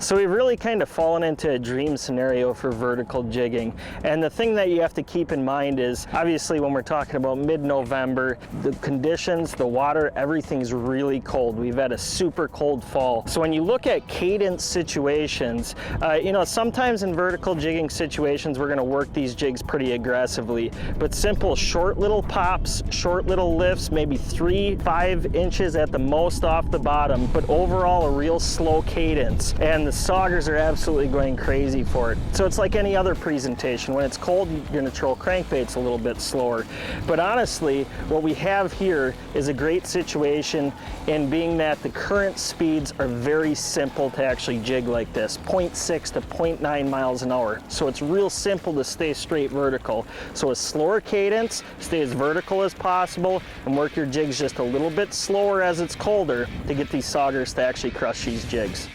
So we've really kind of fallen into a dream scenario for vertical jigging. And the thing that you have to keep in mind is, obviously when we're talking about mid-November, the conditions, the water, everything's really cold. We've had a super cold fall. So when you look at cadence situations, you know, sometimes in vertical jigging situations, we're gonna work these jigs pretty aggressively. But simple, short little pops, short little lifts, maybe 3-5 inches at the most off the bottom, but overall a real slow cadence. And the Saugers are absolutely going crazy for it. So it's like any other presentation. When it's cold, you're gonna troll crankbaits a little bit slower. But honestly, what we have here is a great situation in being that the current speeds are very simple to actually jig like this, 0.6 to 0.9 miles an hour. So it's real simple to stay straight vertical. So a slower cadence, stay as vertical as possible, and work your jigs just a little bit slower as it's colder to get these Saugers to actually crush these jigs.